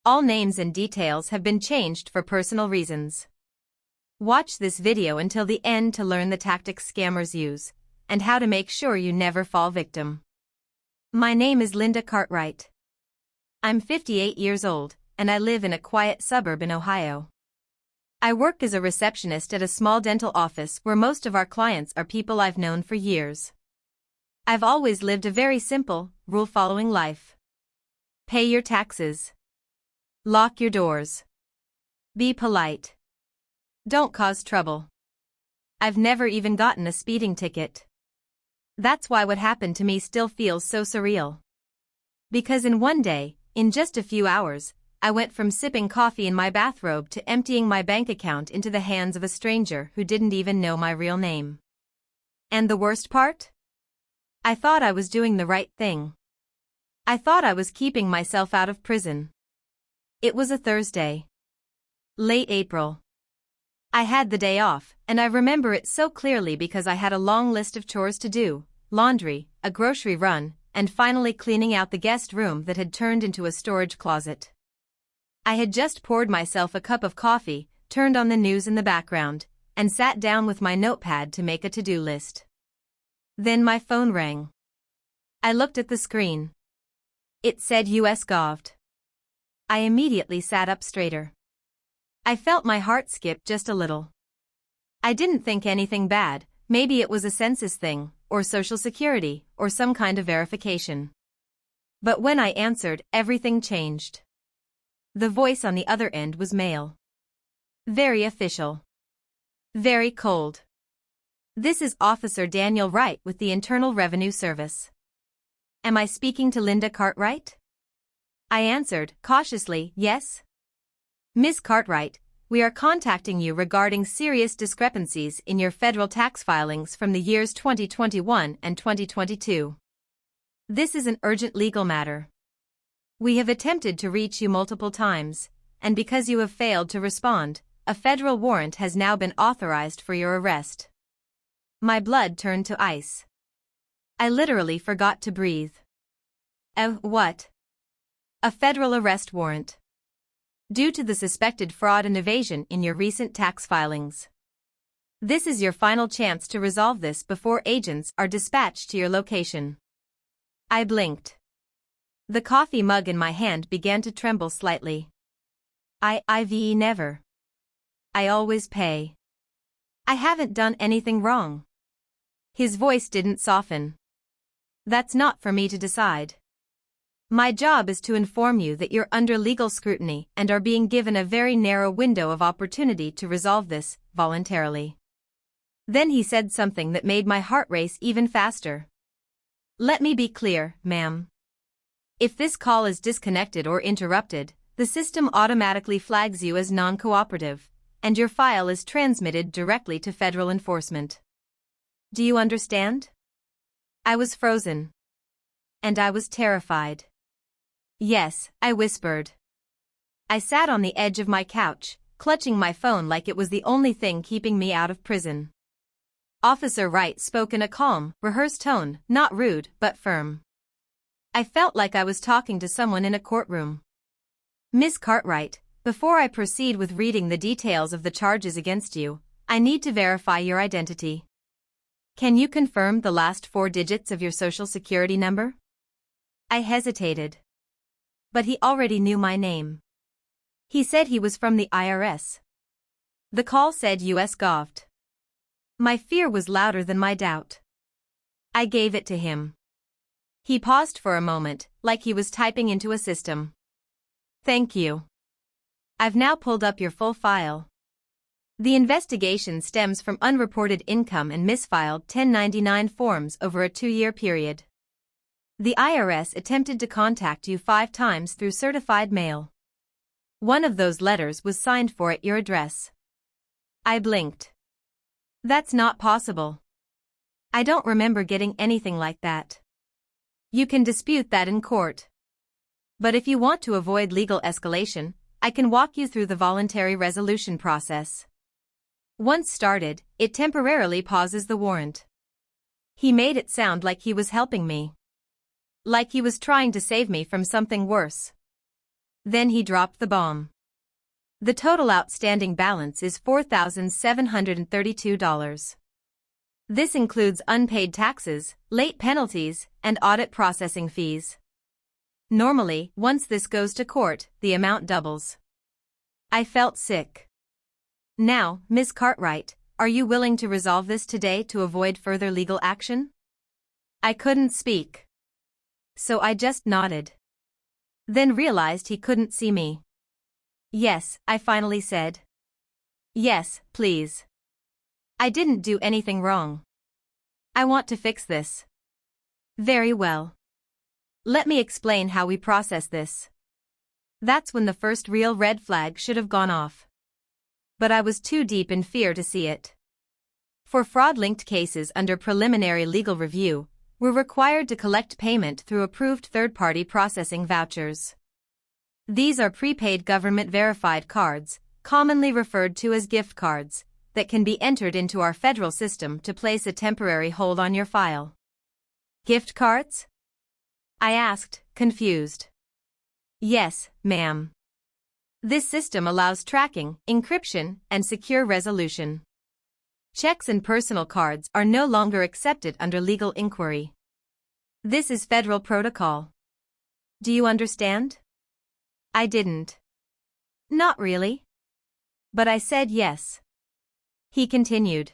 All names and details have been changed for personal reasons. Watch this video until the end to learn the tactics scammers use and how to make sure you never fall victim. My name is Linda Cartwright. I'm 58 years old, and I live in a quiet suburb in Ohio. I work as a receptionist at a small dental office where most of our clients are people I've known for years. I've always lived a very simple, rule-following life. Pay your taxes. Lock your doors. Be polite. Don't cause trouble. I've never even gotten a speeding ticket. That's why what happened to me still feels so surreal. Because in one day, in just a few hours, I went from sipping coffee in my bathrobe to emptying my bank account into the hands of a stranger who didn't even know my real name. And the worst part? I thought I was doing the right thing. I thought I was keeping myself out of prison. It was a Thursday. Late April. I had the day off, and I remember it so clearly because I had a long list of chores to do: laundry, a grocery run, and finally cleaning out the guest room that had turned into a storage closet. I had just poured myself a cup of coffee, turned on the news in the background, and sat down with my notepad to make a to-do list. Then my phone rang. I looked at the screen. It said US Gov't. I immediately sat up straighter. I felt my heart skip just a little. I didn't think anything bad, maybe it was a census thing, or Social Security, or some kind of verification. But when I answered, everything changed. The voice on the other end was male. Very official. Very cold. This is Officer Daniel Wright with the Internal Revenue Service. Am I speaking to Linda Cartwright? I answered, cautiously, yes. Ms. Cartwright, we are contacting you regarding serious discrepancies in your federal tax filings from the years 2021 and 2022. This is an urgent legal matter. We have attempted to reach you multiple times, and because you have failed to respond, a federal warrant has now been authorized for your arrest. My blood turned to ice. I literally forgot to breathe. What? A federal arrest warrant. Due to the suspected fraud and evasion in your recent tax filings. This is your final chance to resolve this before agents are dispatched to your location. I blinked. The coffee mug in my hand began to tremble slightly. I've never. I always pay. I haven't done anything wrong. His voice didn't soften. That's not for me to decide. My job is to inform you that you're under legal scrutiny and are being given a very narrow window of opportunity to resolve this, voluntarily. Then he said something that made my heart race even faster. Let me be clear, ma'am. If this call is disconnected or interrupted, the system automatically flags you as non-cooperative, and your file is transmitted directly to federal enforcement. Do you understand? I was frozen. And I was terrified. Yes, I whispered. I sat on the edge of my couch, clutching my phone like it was the only thing keeping me out of prison. Officer Wright spoke in a calm, rehearsed tone, not rude, but firm. I felt like I was talking to someone in a courtroom. Miss Cartwright, before I proceed with reading the details of the charges against you, I need to verify your identity. Can you confirm the last 4 digits of your Social Security number? I hesitated. But he already knew my name. He said he was from the IRS. The call said US Gov't. My fear was louder than my doubt. I gave it to him. He paused for a moment, like he was typing into a system. Thank you. I've now pulled up your full file. The investigation stems from unreported income and misfiled 1099 forms over a 2-year period. The IRS attempted to contact you 5 times through certified mail. One of those letters was signed for at your address. I blinked. That's not possible. I don't remember getting anything like that. You can dispute that in court. But if you want to avoid legal escalation, I can walk you through the voluntary resolution process. Once started, it temporarily pauses the warrant. He made it sound like he was helping me. Like he was trying to save me from something worse. Then he dropped the bomb. The total outstanding balance is $4,732. This includes unpaid taxes, late penalties, and audit processing fees. Normally, once this goes to court, the amount doubles. I felt sick. Now, Ms. Cartwright, are you willing to resolve this today to avoid further legal action? I couldn't speak. So I just nodded. Then realized he couldn't see me. Yes, I finally said. Yes, please. I didn't do anything wrong. I want to fix this. Very well. Let me explain how we process this. That's when the first real red flag should have gone off. But I was too deep in fear to see it. For fraud-linked cases under preliminary legal review, we're required to collect payment through approved third-party processing vouchers. These are prepaid government-verified cards, commonly referred to as gift cards, that can be entered into our federal system to place a temporary hold on your file. Gift cards? I asked, confused. Yes, ma'am. This system allows tracking, encryption, and secure resolution. Checks and personal cards are no longer accepted under legal inquiry. This is federal protocol. Do you understand? I didn't. Not really. But I said yes. He continued.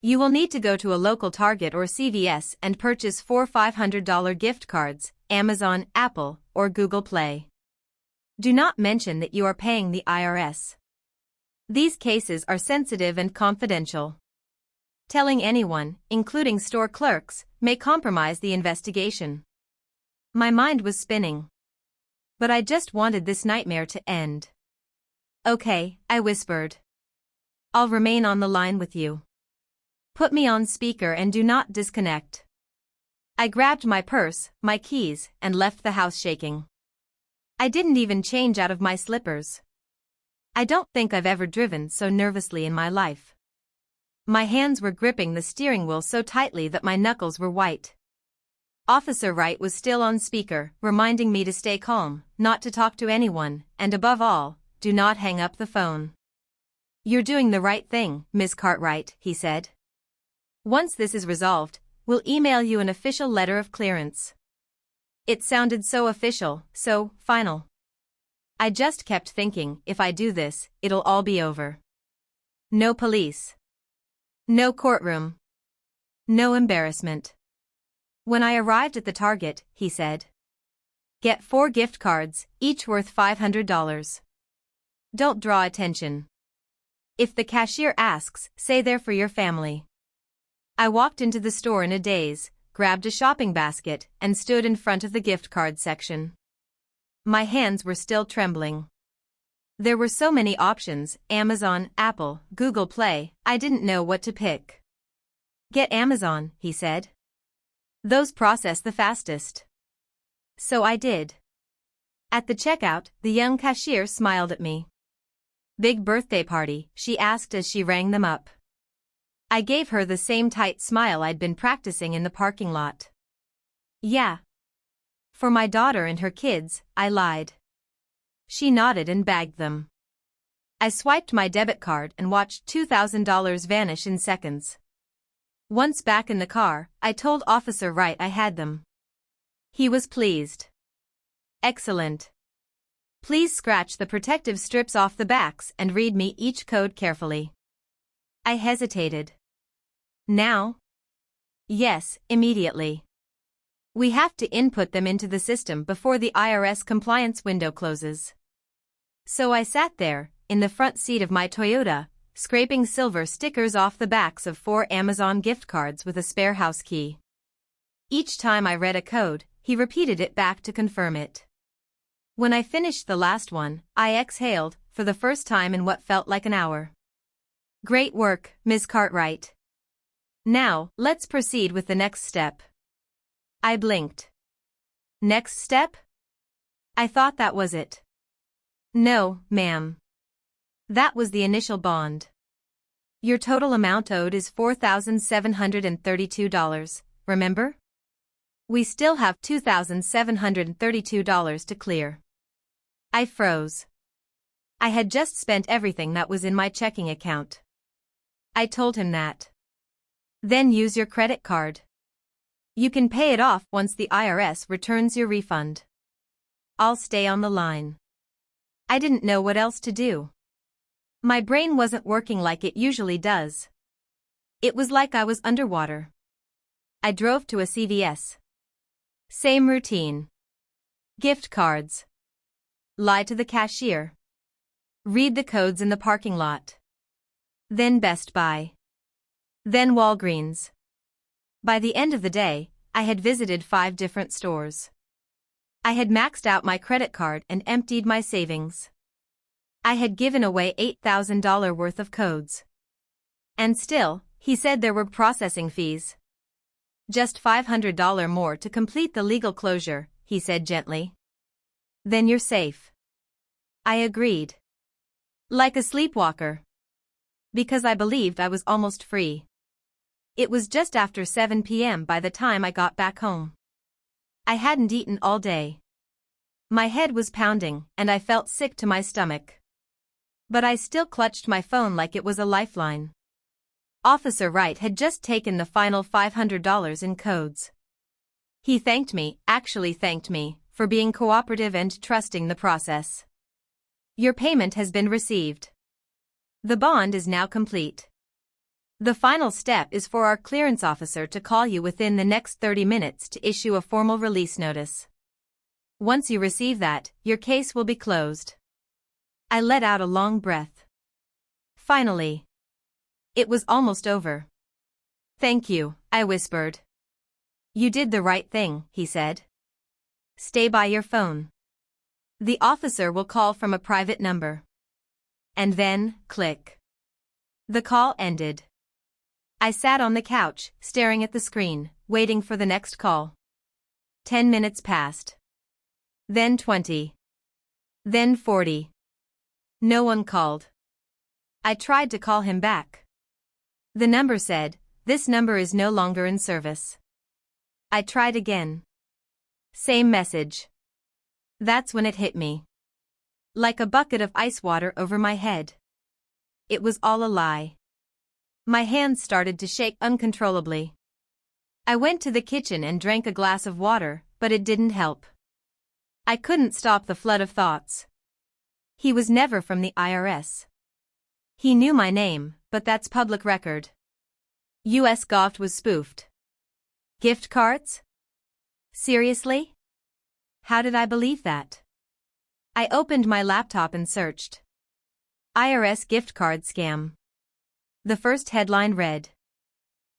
You will need to go to a local Target or CVS and purchase 4 $500 gift cards, Amazon, Apple, or Google Play. Do not mention that you are paying the IRS. These cases are sensitive and confidential. Telling anyone, including store clerks, may compromise the investigation. My mind was spinning. But I just wanted this nightmare to end. Okay, I whispered. I'll remain on the line with you. Put me on speaker and do not disconnect. I grabbed my purse, my keys, and left the house shaking. I didn't even change out of my slippers. I don't think I've ever driven so nervously in my life. My hands were gripping the steering wheel so tightly that my knuckles were white. Officer Wright was still on speaker, reminding me to stay calm, not to talk to anyone, and above all, do not hang up the phone. You're doing the right thing, Ms. Cartwright, he said. Once this is resolved, we'll email you an official letter of clearance. It sounded so official, so final. I just kept thinking, if I do this, it'll all be over. No police. No courtroom. No embarrassment. When I arrived at the Target, he said. Get 4 gift cards, each worth $500. Don't draw attention. If the cashier asks, say they're for your family. I walked into the store in a daze, grabbed a shopping basket, and stood in front of the gift card section. My hands were still trembling. There were so many options, Amazon, Apple, Google Play, I didn't know what to pick. Get Amazon, he said. Those process the fastest. So I did. At the checkout, the young cashier smiled at me. Big birthday party, she asked as she rang them up. I gave her the same tight smile I'd been practicing in the parking lot. Yeah. For my daughter and her kids, I lied. She nodded and bagged them. I swiped my debit card and watched $2,000 vanish in seconds. Once back in the car, I told Officer Wright I had them. He was pleased. Excellent. Please scratch the protective strips off the backs and read me each code carefully. I hesitated. Now? Yes, immediately. We have to input them into the system before the IRS compliance window closes. So I sat there, in the front seat of my Toyota, scraping silver stickers off the backs of 4 Amazon gift cards with a spare house key. Each time I read a code, he repeated it back to confirm it. When I finished the last one, I exhaled, for the first time in what felt like an hour. Great work, Ms. Cartwright. Now, let's proceed with the next step. I blinked. Next step? I thought that was it. No, ma'am. That was the initial bond. Your total amount owed is $4,732, remember? We still have $2,732 to clear. I froze. I had just spent everything that was in my checking account. I told him that. Then use your credit card. You can pay it off once the IRS returns your refund. I'll stay on the line. I didn't know what else to do. My brain wasn't working like it usually does. It was like I was underwater. I drove to a CVS. Same routine. Gift cards. Lie to the cashier. Read the codes in the parking lot. Then Best Buy. Then Walgreens. By the end of the day, I had visited 5 different stores. I had maxed out my credit card and emptied my savings. I had given away $8,000 worth of codes. And still, he said there were processing fees. Just $500 more to complete the legal closure, he said gently. Then you're safe. I agreed. Like a sleepwalker. Because I believed I was almost free. It was just after 7 p.m. by the time I got back home. I hadn't eaten all day. My head was pounding, and I felt sick to my stomach. But I still clutched my phone like it was a lifeline. Officer Wright had just taken the final $500 in codes. He actually thanked me, for being cooperative and trusting the process. Your payment has been received. The bond is now complete. The final step is for our clearance officer to call you within the next 30 minutes to issue a formal release notice. Once you receive that, your case will be closed. I let out a long breath. Finally. It was almost over. Thank you, I whispered. You did the right thing, he said. Stay by your phone. The officer will call from a private number. And then, click. The call ended. I sat on the couch, staring at the screen, waiting for the next call. 10 minutes passed. Then 20. Then 40. No one called. I tried to call him back. The number said, "This number is no longer in service." I tried again. Same message. That's when it hit me. Like a bucket of ice water over my head. It was all a lie. My hands started to shake uncontrollably. I went to the kitchen and drank a glass of water, but it didn't help. I couldn't stop the flood of thoughts. He was never from the IRS. He knew my name, but that's public record. US Goft was spoofed. Gift cards? Seriously? How did I believe that? I opened my laptop and searched. IRS gift card scam. The first headline read,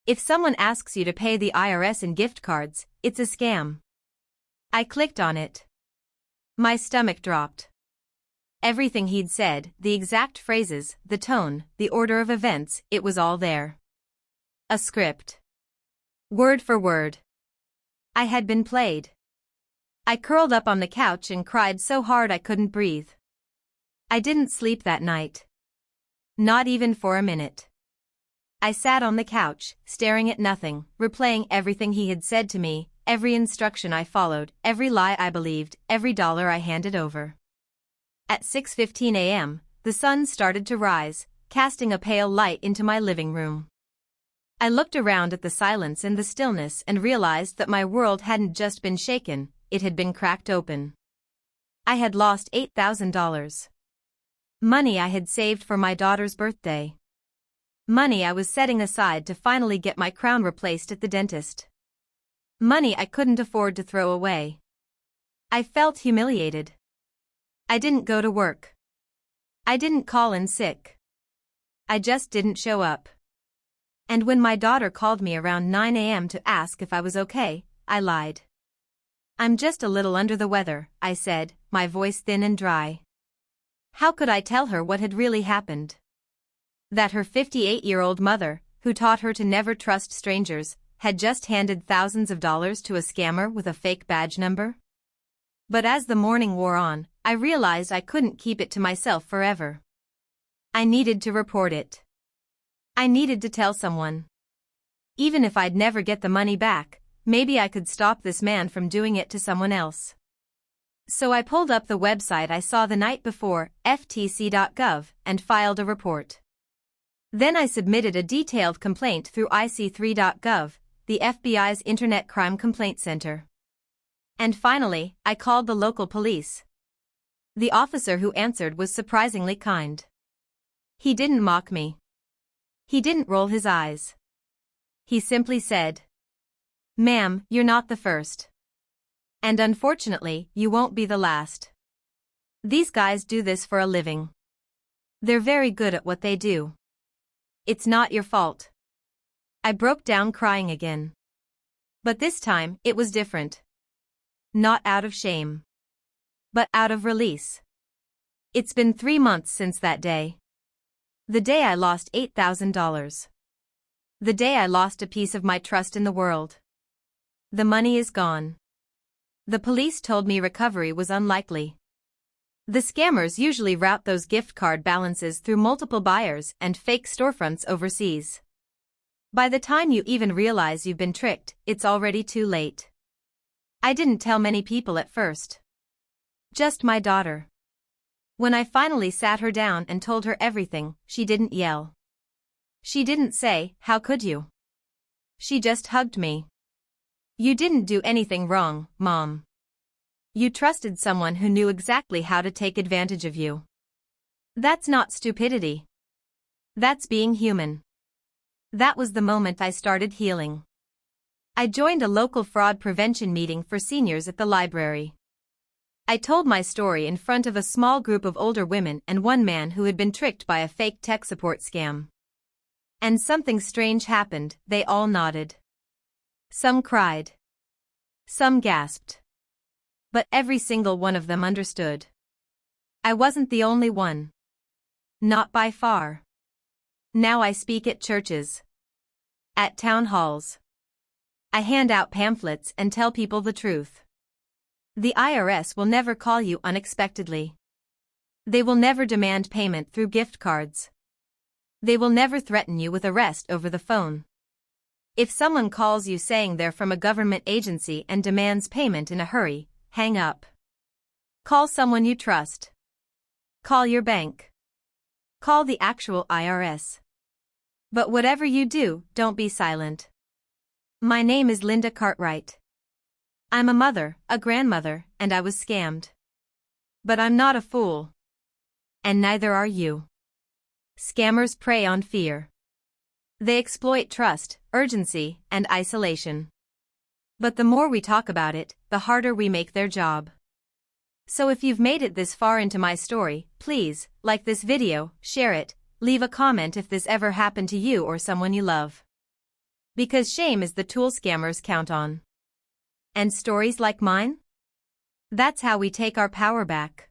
"If someone asks you to pay the IRS in gift cards, it's a scam." I clicked on it. My stomach dropped. Everything he'd said, the exact phrases, the tone, the order of events, it was all there. A script. Word for word. I had been played. I curled up on the couch and cried so hard I couldn't breathe. I didn't sleep that night. Not even for a minute. I sat on the couch, staring at nothing, replaying everything he had said to me, every instruction I followed, every lie I believed, every dollar I handed over. At 6:15 a.m., the sun started to rise, casting a pale light into my living room. I looked around at the silence and the stillness and realized that my world hadn't just been shaken, it had been cracked open. I had lost $8,000. Money I had saved for my daughter's birthday. Money I was setting aside to finally get my crown replaced at the dentist. Money I couldn't afford to throw away. I felt humiliated. I didn't go to work. I didn't call in sick. I just didn't show up. And when my daughter called me around 9 a.m. to ask if I was okay, I lied. "I'm just a little under the weather," I said, my voice thin and dry. How could I tell her what had really happened? That her 58-year-old mother, who taught her to never trust strangers, had just handed thousands of dollars to a scammer with a fake badge number? But as the morning wore on, I realized I couldn't keep it to myself forever. I needed to report it. I needed to tell someone. Even if I'd never get the money back, maybe I could stop this man from doing it to someone else. So I pulled up the website I saw the night before, ftc.gov, and filed a report. Then I submitted a detailed complaint through ic3.gov, the FBI's Internet Crime Complaint Center. And finally, I called the local police. The officer who answered was surprisingly kind. He didn't mock me. He didn't roll his eyes. He simply said, "Ma'am, you're not the first. And unfortunately, you won't be the last. These guys do this for a living. They're very good at what they do. It's not your fault." I broke down crying again. But this time, it was different. Not out of shame, but out of release. It's been 3 months since that day. The day I lost $8,000. The day I lost a piece of my trust in the world. The money is gone. The police told me recovery was unlikely. The scammers usually route those gift card balances through multiple buyers and fake storefronts overseas. By the time you even realize you've been tricked, it's already too late. I didn't tell many people at first. Just my daughter. When I finally sat her down and told her everything, she didn't yell. She didn't say, "How could you?" She just hugged me. "You didn't do anything wrong, Mom. You trusted someone who knew exactly how to take advantage of you. That's not stupidity. That's being human." That was the moment I started healing. I joined a local fraud prevention meeting for seniors at the library. I told my story in front of a small group of older women and one man who had been tricked by a fake tech support scam. And something strange happened. They all nodded. Some cried. Some gasped. But every single one of them understood. I wasn't the only one. Not by far. Now I speak at churches. At town halls. I hand out pamphlets and tell people the truth. The IRS will never call you unexpectedly. They will never demand payment through gift cards. They will never threaten you with arrest over the phone. If someone calls you saying they're from a government agency and demands payment in a hurry, hang up. Call someone you trust. Call your bank. Call the actual IRS. But whatever you do, don't be silent. My name is Linda Cartwright. I'm a mother, a grandmother, and I was scammed. But I'm not a fool. And neither are you. Scammers prey on fear. They exploit trust, urgency, and isolation. But the more we talk about it, the harder we make their job. So if you've made it this far into my story, please, like this video, share it, leave a comment if this ever happened to you or someone you love. Because shame is the tool scammers count on. And stories like mine? That's how we take our power back.